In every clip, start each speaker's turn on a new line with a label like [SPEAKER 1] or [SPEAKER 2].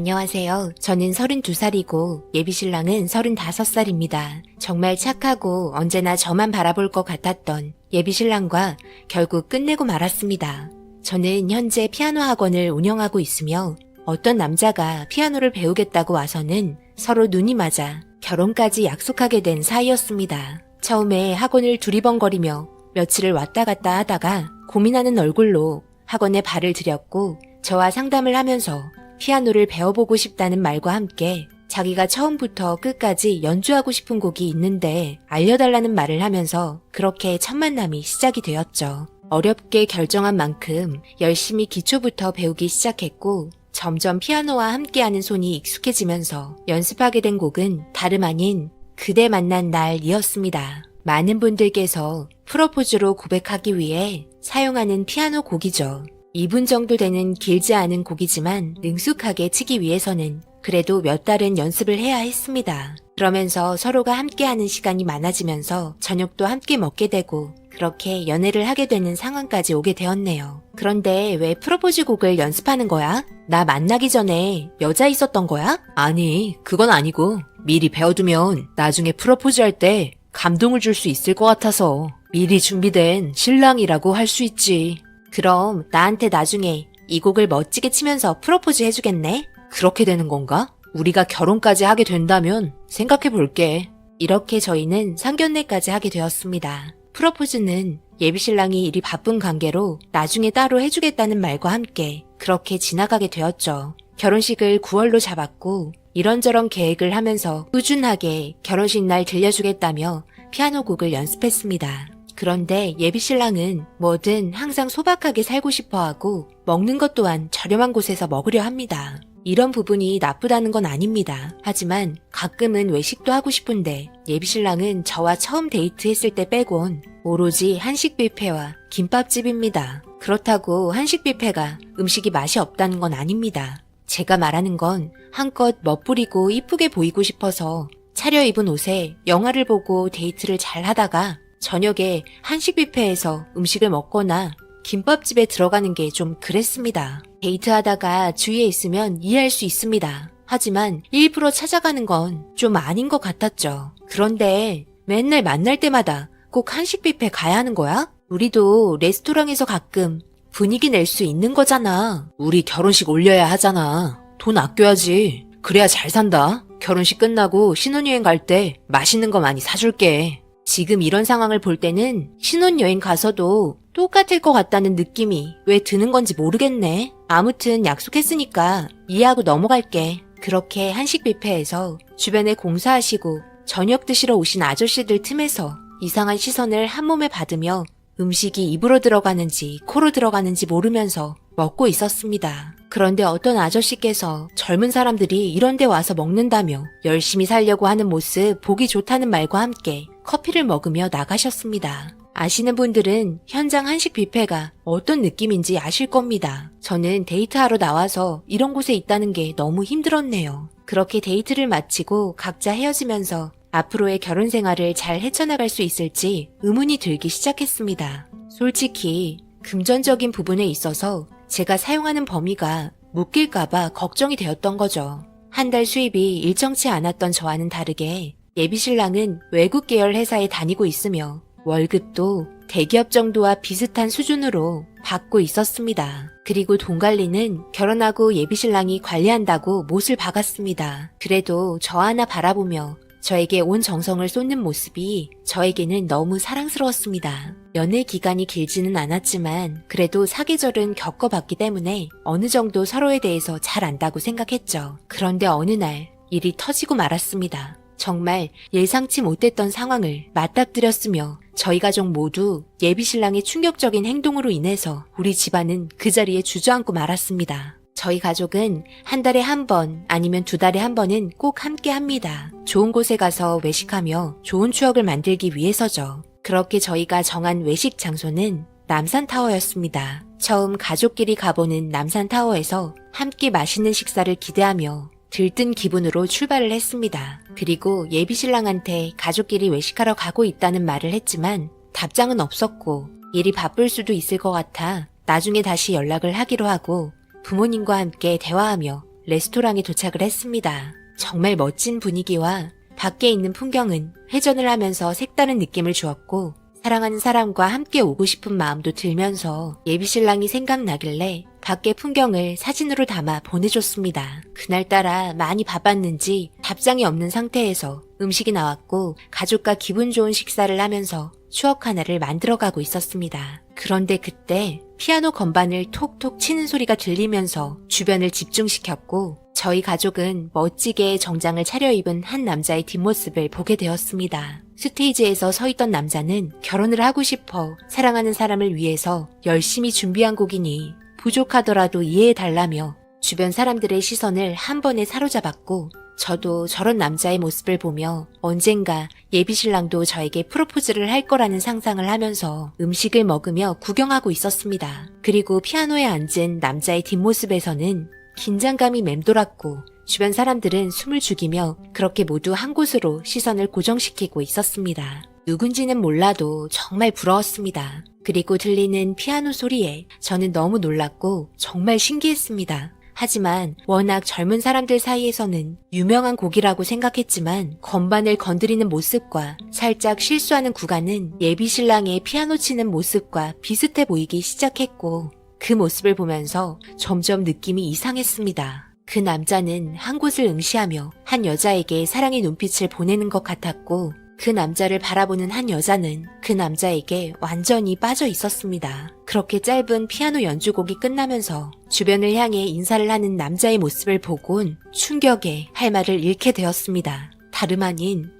[SPEAKER 1] 안녕하세요. 저는 32살이고 예비신랑은 35살입니다. 정말 착하고 언제나 저만 바라볼 것 같았던 예비신랑과 결국 끝내고 말았습니다. 저는 현재 피아노 학원을 운영하고 있으며 어떤 남자가 피아노를 배우겠다고 와서는 서로 눈이 맞아 결혼까지 약속하게 된 사이였습니다. 처음에 학원을 두리번거리며 며칠을 왔다 갔다 하다가 고민하는 얼굴로 학원에 발을 들였고 저와 상담을 하면서 피아노를 배워보고 싶다는 말과 함께 자기가 처음부터 끝까지 연주하고 싶은 곡이 있는데 알려달라는 말을 하면서 그렇게 첫 만남이 시작이 되었죠. 어렵게 결정한 만큼 열심히 기초부터 배우기 시작했고 점점 피아노와 함께하는 손이 익숙해지면서 연습하게 된 곡은 다름 아닌 그대 만난 날이었습니다. 많은 분들께서 프로포즈로 고백하기 위해 사용하는 피아노 곡이죠. 2분 정도 되는 길지 않은 곡이지만 능숙하게 치기 위해서는 그래도 몇 달은 연습을 해야 했습니다. 그러면서 서로가 함께하는 시간이 많아지면서 저녁도 함께 먹게 되고 그렇게 연애를 하게 되는 상황까지 오게 되었네요. 그런데 왜 프로포즈 곡을 연습하는 거야? 나 만나기 전에 여자 있었던 거야?
[SPEAKER 2] 아니, 그건 아니고 미리 배워두면 나중에 프로포즈 할 때 감동을 줄 수 있을 것 같아서 미리 준비된 신랑이라고 할 수 있지.
[SPEAKER 1] 그럼 나한테 나중에 이 곡을 멋지게 치면서 프로포즈 해주겠네?
[SPEAKER 2] 그렇게 되는 건가? 우리가 결혼까지 하게 된다면 생각해 볼게.
[SPEAKER 1] 이렇게 저희는 상견례까지 하게 되었습니다. 프로포즈는 예비신랑이 일이 바쁜 관계로 나중에 따로 해주겠다는 말과 함께 그렇게 지나가게 되었죠. 결혼식을 9월로 잡았고 이런저런 계획을 하면서 꾸준하게 결혼식 날 들려주겠다며 피아노 곡을 연습했습니다. 그런데 예비신랑은 뭐든 항상 소박하게 살고 싶어하고 먹는 것 또한 저렴한 곳에서 먹으려 합니다. 이런 부분이 나쁘다는 건 아닙니다. 하지만 가끔은 외식도 하고 싶은데 예비신랑은 저와 처음 데이트했을 때 빼곤 오로지 한식 뷔페와 김밥집입니다. 그렇다고 한식 뷔페가 음식이 맛이 없다는 건 아닙니다. 제가 말하는 건 한껏 멋부리고 이쁘게 보이고 싶어서 차려입은 옷에 영화를 보고 데이트를 잘 하다가 저녁에 한식 뷔페에서 음식을 먹거나 김밥집에 들어가는 게 좀 그랬습니다. 데이트하다가 주위에 있으면 이해할 수 있습니다. 하지만 일부러 찾아가는 건 좀 아닌 것 같았죠. 그런데 맨날 만날 때마다 꼭 한식 뷔페 가야 하는 거야? 우리도 레스토랑에서 가끔 분위기 낼 수 있는 거잖아.
[SPEAKER 2] 우리 결혼식 올려야 하잖아. 돈 아껴야지. 그래야 잘 산다. 결혼식 끝나고 신혼여행 갈 때 맛있는 거 많이 사줄게.
[SPEAKER 1] 지금 이런 상황을 볼 때는 신혼여행 가서도 똑같을 것 같다는 느낌이 왜 드는 건지 모르겠네. 아무튼 약속했으니까 이해하고 넘어갈게. 그렇게 한식 뷔페에서 주변에 공사하시고 저녁 드시러 오신 아저씨들 틈에서 이상한 시선을 한 몸에 받으며 음식이 입으로 들어가는지 코로 들어가는지 모르면서 먹고 있었습니다. 그런데 어떤 아저씨께서 젊은 사람들이 이런 데 와서 먹는다며 열심히 살려고 하는 모습 보기 좋다는 말과 함께 커피를 먹으며 나가셨습니다. 아시는 분들은 현장 한식 뷔페가 어떤 느낌인지 아실 겁니다. 저는 데이트하러 나와서 이런 곳에 있다는 게 너무 힘들었네요. 그렇게 데이트를 마치고 각자 헤어지면서 앞으로의 결혼 생활을 잘 헤쳐나갈 수 있을지 의문이 들기 시작했습니다. 솔직히 금전적인 부분에 있어서 제가 사용하는 범위가 묶일까봐 걱정이 되었던 거죠. 한 달 수입이 일정치 않았던 저와는 다르게 예비신랑은 외국 계열 회사에 다니고 있으며 월급도 대기업 정도와 비슷한 수준으로 받고 있었습니다. 그리고 돈 관리는 결혼하고 예비신랑이 관리한다고 못을 박았습니다. 그래도 저 하나 바라보며 저에게 온 정성을 쏟는 모습이 저에게는 너무 사랑스러웠습니다. 연애 기간이 길지는 않았지만 그래도 사계절은 겪어봤기 때문에 어느 정도 서로에 대해서 잘 안다고 생각했죠. 그런데 어느 날 일이 터지고 말았습니다. 정말 예상치 못했던 상황을 맞닥뜨렸으며 저희 가족 모두 예비신랑의 충격적인 행동으로 인해서 우리 집안은 그 자리에 주저앉고 말았습니다. 저희 가족은 한 달에 한 번 아니면 2달에 한 번은 꼭 함께 합니다. 좋은 곳에 가서 외식하며 좋은 추억을 만들기 위해서죠. 그렇게 저희가 정한 외식 장소는 남산타워였습니다. 처음 가족끼리 가보는 남산타워에서 함께 맛있는 식사를 기대하며 들뜬 기분으로 출발을 했습니다. 그리고 예비신랑한테 가족끼리 외식하러 가고 있다는 말을 했지만 답장은 없었고 일이 바쁠 수도 있을 것 같아 나중에 다시 연락을 하기로 하고 부모님과 함께 대화하며 레스토랑에 도착을 했습니다. 정말 멋진 분위기와 밖에 있는 풍경은 회전을 하면서 색다른 느낌을 주었고 사랑하는 사람과 함께 오고 싶은 마음도 들면서 예비신랑이 생각나길래 밖의 풍경을 사진으로 담아 보내줬습니다. 그날따라 많이 바빴는지 답장이 없는 상태에서 음식이 나왔고 가족과 기분 좋은 식사를 하면서 추억 하나를 만들어가고 있었습니다. 그런데 그때 피아노 건반을 톡톡 치는 소리가 들리면서 주변을 집중시켰고 저희 가족은 멋지게 정장을 차려입은 한 남자의 뒷모습을 보게 되었습니다. 스테이지에서 서 있던 남자는 결혼을 하고 싶어 사랑하는 사람을 위해서 열심히 준비한 곡이니 부족하더라도 이해해달라며 주변 사람들의 시선을 한 번에 사로잡았고 저도 저런 남자의 모습을 보며 언젠가 예비신랑도 저에게 프로포즈를 할 거라는 상상을 하면서 음식을 먹으며 구경하고 있었습니다. 그리고 피아노에 앉은 남자의 뒷모습에서는 긴장감이 맴돌았고 주변 사람들은 숨을 죽이며 그렇게 모두 한 곳으로 시선을 고정시키고 있었습니다. 누군지는 몰라도 정말 부러웠습니다. 그리고 들리는 피아노 소리에 저는 너무 놀랐고 정말 신기했습니다. 하지만 워낙 젊은 사람들 사이에서는 유명한 곡이라고 생각했지만 건반을 건드리는 모습과 살짝 실수하는 구간은 예비신랑의 피아노 치는 모습과 비슷해 보이기 시작했고 그 모습을 보면서 점점 느낌이 이상했습니다. 그 남자는 한 곳을 응시하며 한 여자에게 사랑의 눈빛을 보내는 것 같았고 그 남자를 바라보는 한 여자는 그 남자에게 완전히 빠져 있었습니다. 그렇게 짧은 피아노 연주곡이 끝나면서 주변을 향해 인사를 하는 남자의 모습을 보곤 충격에 할 말을 잃게 되었습니다. 다름 아닌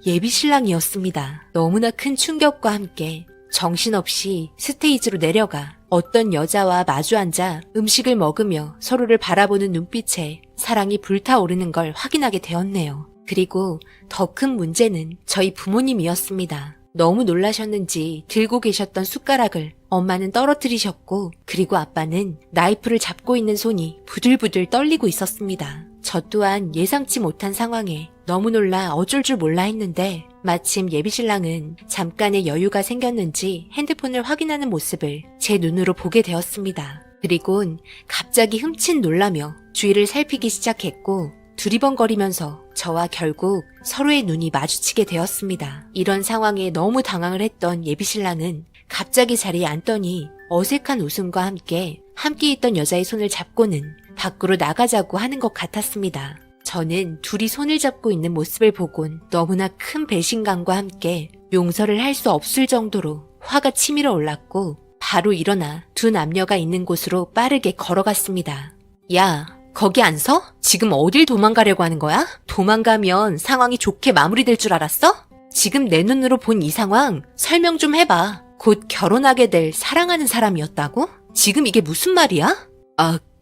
[SPEAKER 1] 예비신랑이었습니다. 너무나 큰 충격과 함께 정신없이 스테이지로 내려가 어떤 여자와 마주 앉아 음식을 먹으며 서로를 바라보는 눈빛에 사랑이 불타오르는 걸 확인하게 되었네요. 그리고 더 큰 문제는 저희 부모님이었습니다. 너무 놀라셨는지 들고 계셨던 숟가락을 엄마는 떨어뜨리셨고 그리고 아빠는 나이프를 잡고 있는 손이 부들부들 떨리고 있었습니다. 저 또한 예상치 못한 상황에 너무 놀라 어쩔 줄 몰라 했는데 마침 예비신랑은 잠깐의 여유가 생겼는지 핸드폰을 확인하는 모습을 제 눈으로 보게 되었습니다. 그리곤 갑자기 흠칫 놀라며 주위를 살피기 시작했고 두리번거리면서 저와 결국 서로의 눈이 마주치게 되었습니다. 이런 상황에 너무 당황을 했던 예비신랑은 갑자기 자리에 앉더니 어색한 웃음과 함께 있던 여자의 손을 잡고는 밖으로 나가자고 하는 것 같았습니다. 저는 둘이 손을 잡고 있는 모습을 보곤 너무나 큰 배신감과 함께 용서를 할 수 없을 정도로 화가 치밀어 올랐고 바로 일어나 두 남녀가 있는 곳으로 빠르게 걸어갔습니다. 야, 거기 안 서? 지금 어딜 도망가려고 하는 거야? 도망가면 상황이 좋게 마무리될 줄 알았어? 지금 내 눈으로 본 이 상황 설명 좀 해봐. 곧 결혼하게 될 사랑하는 사람이었다고? 지금 이게 무슨 말이야?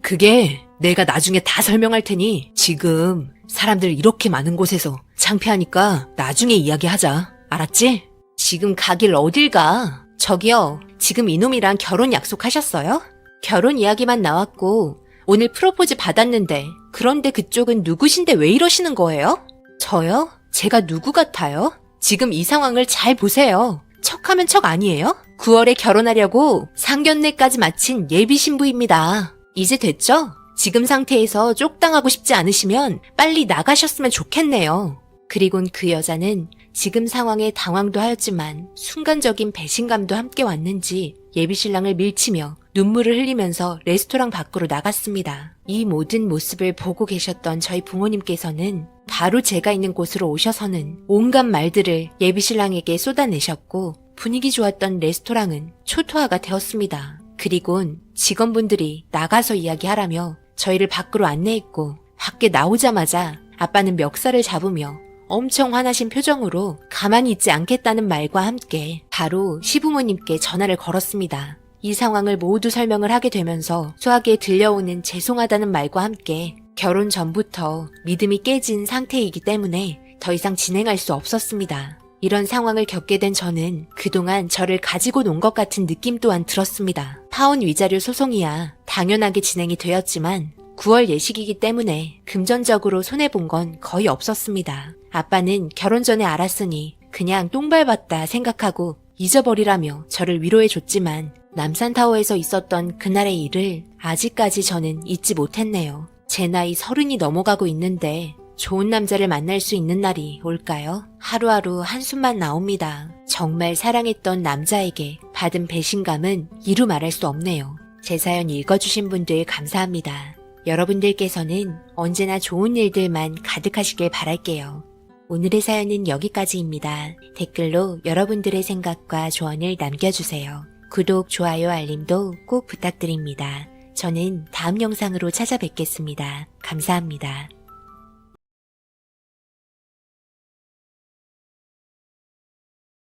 [SPEAKER 1] 그게 내가 나중에 다 설명할 테니 지금 사람들 이렇게 많은 곳에서 창피하니까 나중에 이야기하자. 알았지? 지금 가길 어딜 가? 저기요, 지금 이놈이랑 결혼 약속하셨어요? 결혼 이야기만 나왔고 오늘 프로포즈 받았는데 그런데 그쪽은 누구신데 왜 이러시는 거예요? 저요? 제가 누구 같아요? 지금 이 상황을 잘 보세요. 척하면 척 아니에요? 9월에 결혼하려고 상견례까지 마친 예비 신부입니다. 이제 됐죠? 지금 상태에서 쪽당하고 싶지 않으시면 빨리 나가셨으면 좋겠네요. 그리곤 그 여자는 지금 상황에 당황도 하였지만 순간적인 배신감도 함께 왔는지 예비신랑을 밀치며 눈물을 흘리면서 레스토랑 밖으로 나갔습니다. 이 모든 모습을 보고 계셨던 저희 부모님께서는 바로 제가 있는 곳으로 오셔서는 온갖 말들을 예비신랑에게 쏟아내셨고 분위기 좋았던 레스토랑은 초토화가 되었습니다. 그리곤 직원분들이 나가서 이야기하라며 저희를 밖으로 안내했고 밖에 나오자마자 아빠는 멱살을 잡으며 엄청 화나신 표정으로 가만히 있지 않겠다는 말과 함께 바로 시부모님께 전화를 걸었습니다. 이 상황을 모두 설명을 하게 되면서 소하게 들려오는 죄송하다는 말과 함께 결혼 전부터 믿음이 깨진 상태이기 때문에 더 이상 진행할 수 없었습니다. 이런 상황을 겪게 된 저는 그동안 저를 가지고 논 것 같은 느낌 또한 들었습니다. 파혼 위자료 소송이야 당연하게 진행이 되었지만 9월 예식이기 때문에 금전적으로 손해본 건 거의 없었습니다. 아빠는 결혼 전에 알았으니 그냥 똥 밟았다 생각하고 잊어버리라며 저를 위로해줬지만 남산타워에서 있었던 그날의 일을 아직까지 저는 잊지 못했네요. 제 나이 30이 넘어가고 있는데 좋은 남자를 만날 수 있는 날이 올까요? 하루하루 한숨만 나옵니다. 정말 사랑했던 남자에게 받은 배신감은 이루 말할 수 없네요. 제 사연 읽어주신 분들 감사합니다. 여러분들께서는 언제나 좋은 일들만 가득하시길 바랄게요. 오늘의 사연은 여기까지입니다. 댓글로 여러분들의 생각과 조언을 남겨주세요. 구독, 좋아요, 알림도 꼭 부탁드립니다. 저는 다음 영상으로 찾아뵙겠습니다. 감사합니다.